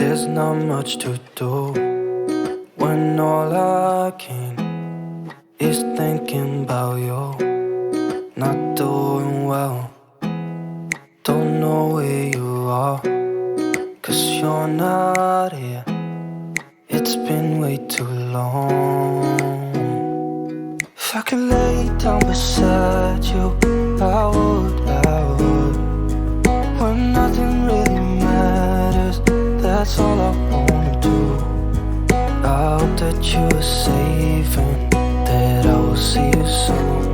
There's not much to do when all I can is thinking about you. Not doing well, don't know where you are, 'cause you're not here. It's been way too long. If I could lay down beside you, I would. When nothing really matters, that's all I wanna do. I hope that you are safe and that I will see you soon.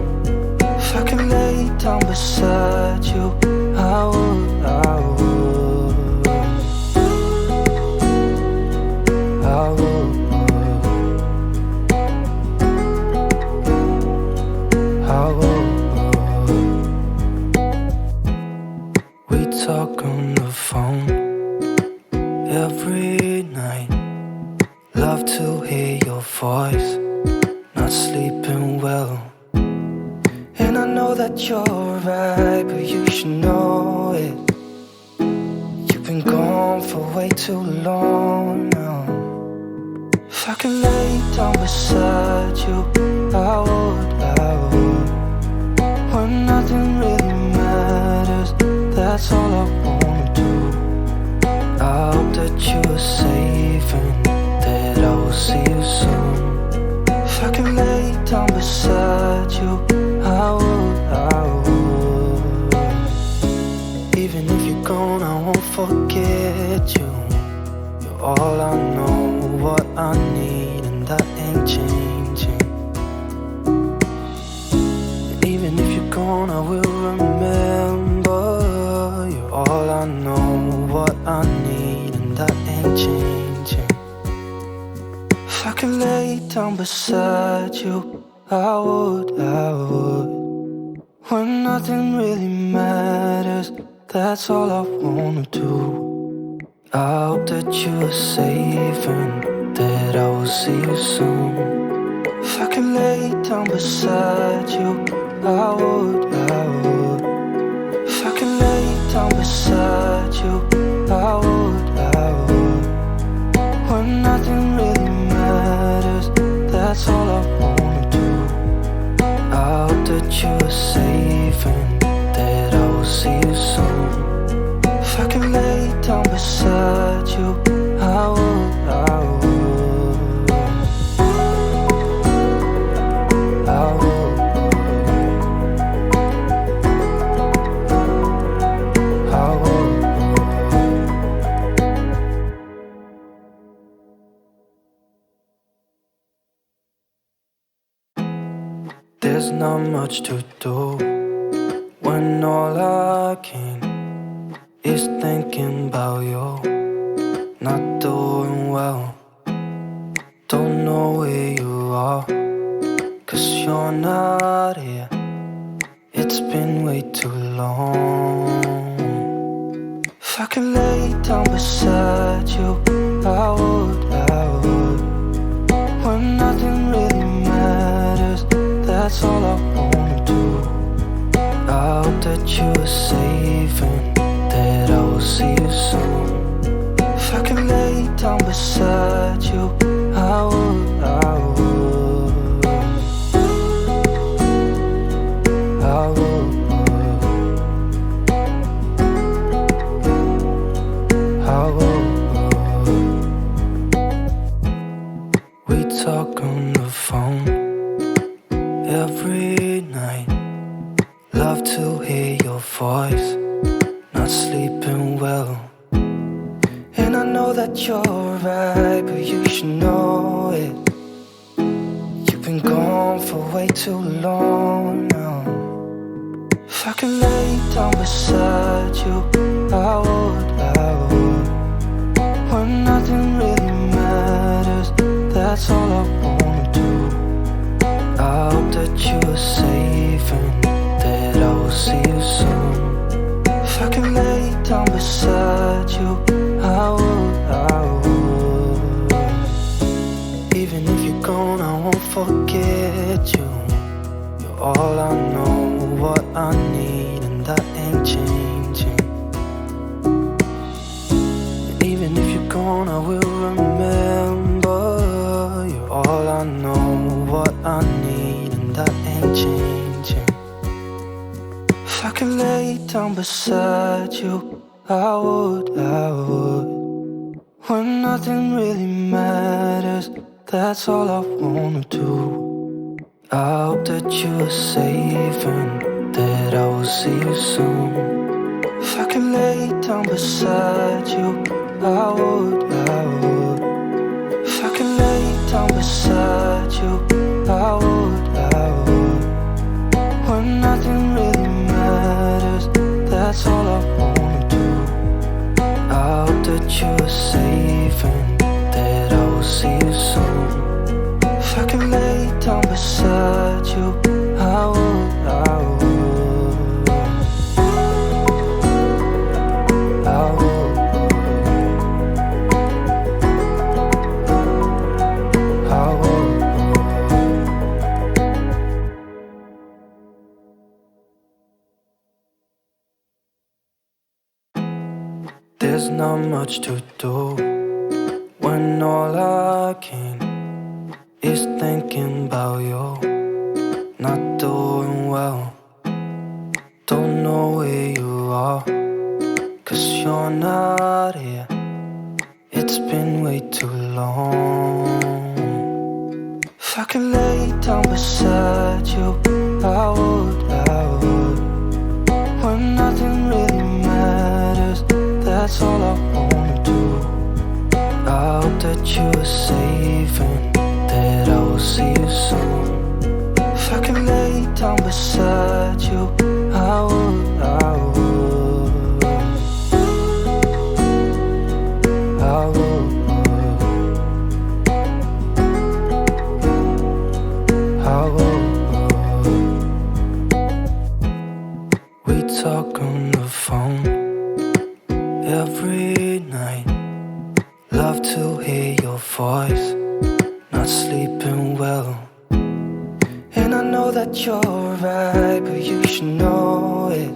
If I could lay down beside you, I would. We talk on the phone every night. Love to hear your voice. Not sleeping well, and I know that you're right, but you should know it. You've been gone for way too long now. If I could lay down beside you, I would. When nothing really matters, that's all I wanna do. I hope that you are safe and that I will see you soon. If I can lay down beside you, I would. Even if you're gone, I won't forget you. You're all I know, what I need, and that ain't changing. Even if you're gone, I will remember. You're all I know, what I need, and that ain't changing. If I could lay down beside you, I would. When nothing really matters, that's all I wanna do. I hope that you are safe and that I will see you soon. If I could lay down beside you, I would. If I could lay down beside you, I would. When nothing really matters, that's all I wanna do. I hope that you are safe and that I will see you soon. If I could lay down beside you, I would. There's not much to do when all I can is thinking about you. Not doing well, don't know where you are, 'cause you're not here. It's been way too long. If I could lay down beside you, I would. When nothing really matters, that's all I wanna do. I hope that you are safe and that I will see you soon. If I could lay down beside you, I would. We talk on the phone every night. Love to hear your voice. Not sleeping well, and I know that you're right, but you should know it. You've been gone for way too long now. If I could lay down beside you, I would. When nothing really matters, that's all I wanna do. I hope that you are safe and that I will see you soon. If I could lay down beside you, I would. Even if you're gone, I won't forget you. You're all I know, what I need, and that ain't changing. Even if you're gone, I will remember. You're all I know, what I need, and that ain't changing. If I could lay down beside you, I would. When nothing really matters, that's all I wanna do. I hope that you are safe and that I will see you soon. If I could lay down beside you, I would. If I could lay down beside you, I would. When nothing really matters, that's all I wanna do. I hope that you are safe and that I will see you soon. If I could lay down beside you, I would. I would. There's not much to do when all I can is thinking about you. Not doing well, don't know where you are, 'cause you're not here. It's been way too long. If I could lay down beside you, I would. When nothing really matters, that's all I wanna do. I hope that you are safe and that I will see you soon. If I could lay down beside you, I would. I would. I would. I would. We talk on the phone every night. Love to hear your voice. Not sleeping well, and I know that you're right, but you should know it.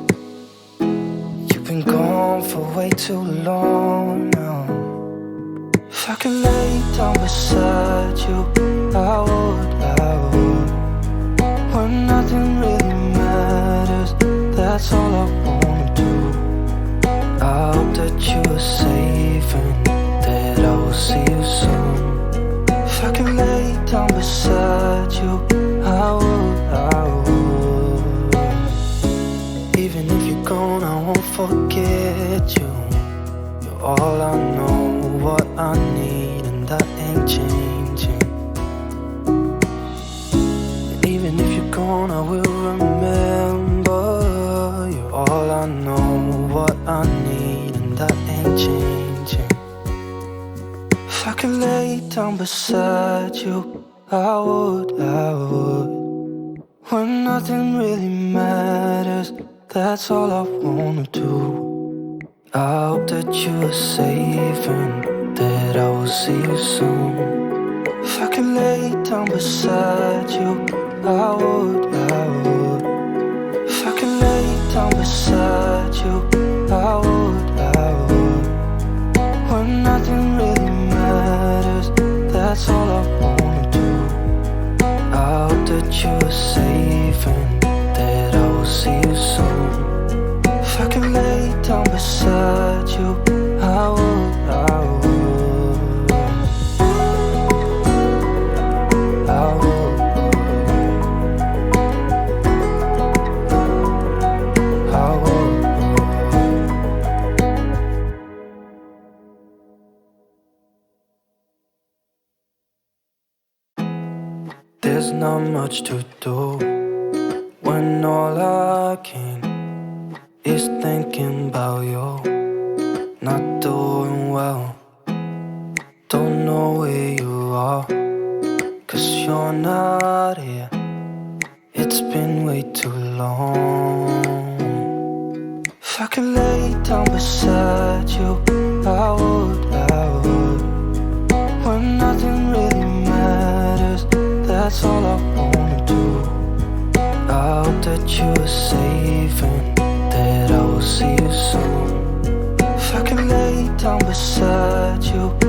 You've been gone for way too long now. If I could lay down beside you, I would. When nothing really matters, that's all I wanna do. I hope that you are safe and that I will see you soon. If I could lay down beside you, I would. Even if you're gone, I won't forget you. You're all I know, what I need, and that ain't changing. And even if you're gone, I will remember. You're all I know, what I need, and that ain't changing. If I could lay down beside you, I would. When nothing really matters, that's all I wanna do. I hope that you are safe and that I will see you soon. If I could lay down beside you, I would. If I could lay down beside you, I would. When nothing really matters, that's all I wanna do. I hope that you are safe and that I will see you soon. If I could lay down beside you, I would. I would. I would. I would. There's not much to do when all I can is thinking about you. Not doing well, don't know where you are, 'cause you're not here. It's been way too long. If I could lay down beside you, I would. When nothing really matters, that's all I wanna do. I hope that you are safe and that I will see you soon. If I could lay down beside got you.